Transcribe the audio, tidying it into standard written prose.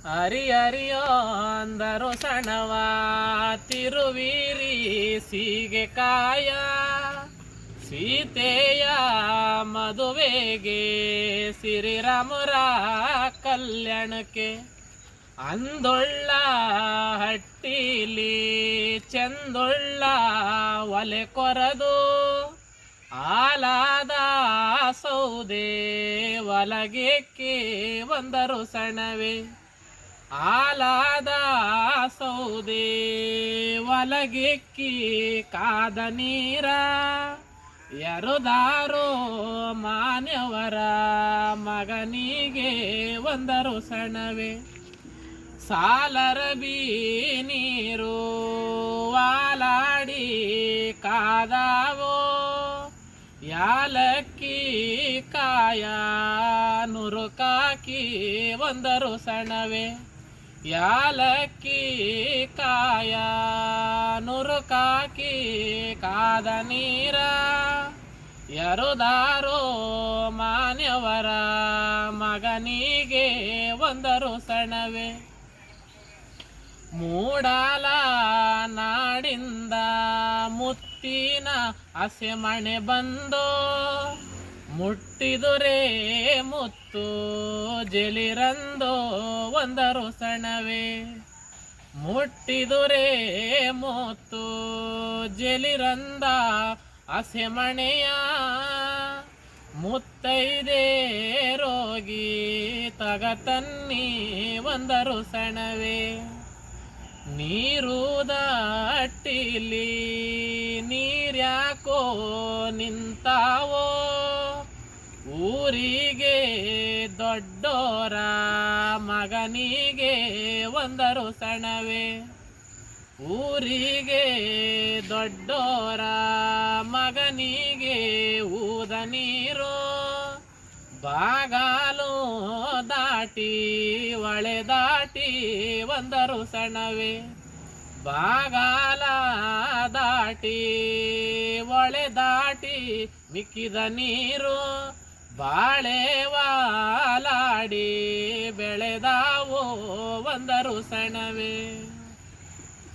ಹರಿಯೋ ಅಂದರು ಸಣವ ತಿರುವೀರಿ ಸೀಗೆ ಕಾಯ ಸೀತೆಯ ಮದುವೆಗೆ ಶ್ರೀರಾಮರ ಕಲ್ಯಾಣಕ್ಕೆ ಅಂದೊಳ್ಳ ಹಟ್ಟಿಲಿ ಚಂದೊಳ್ಳ ಒಲೆ ಕೊರದು ಆಲಾದ ಸೌದೆ ಒಲಗೆಕ್ಕೆ ಬಂದರು ಸಣವೆ ಆಲಾದ ಸೌದೆ ಒಲಗೆಕ್ಕಿ ಕಾದ ನೀರ ಎರುದಾರೋ ಮಾನ್ಯವರ ಮಗನಿಗೆ ಒಂದರು ಸಣವೆ ಸಾಲರ ಬಿ ನೀರು ವಾಲಾಡಿ ಕಾದಾವೋ ಯಾಲಕ್ಕಿ ಕಾಯ ನುರುಕಾಕಿ ಒಂದರು ಸಣವೆ ಯಾಲಕ್ಕಿ ಕಾಯ ನುರುಕಾಕಿ ಕಾದ ನೀರ ಎರುದಾರೋ ಮಾನ್ಯವರ ಮಗನಿಗೆ ಒಂದರು ಸಣವೆ ಮೂಡಾಲ ನಾಡಿಂದ ಮುತ್ತಿನ ಹಸೆ ಮಣೆ ಬಂದೋ ಮುಟ್ಟಿದುರೇ ಮುತ್ತು ಜಲಿರಂದೋ ಒಂದರು ಸಣವೆ ಮುಟ್ಟಿದುರೇ ಮುತ್ತು ಜಲಿರಂದ ಹಸೆ ಮಣೆಯ ಮುತ್ತೈದೆ ರೋಗಿ ತಗತನ್ನಿ ಒಂದರು ಸಣವೆ ನೀರು ದಾಟಿಲಿ ನೀರ್ಯಾಕೋ ನಿಂತಾವೋ ಊರಿಗೆ ದೊಡ್ಡೋರ ಮಗನಿಗೆ ಒಂದರು ಸಣವೆ ಊರಿಗೆ ದೊಡ್ಡೋರ ಮಗನಿಗೆ ಊದ ನೀರು ಬಾಗಾಲು ದಾಟಿ ಒಳೆ ದಾಟಿ ಒಂದರು ಸಣವೆ ಬಾಗಾಲ ದಾಟಿ ಒಳೆ ದಾಟಿ ಮಿಕ್ಕಿದ ನೀರು ಬಾಳೆ ವಾಲಾಡಿ ಬೆಳೆದಾವೋ ಒಂದರು ಸಣವೆ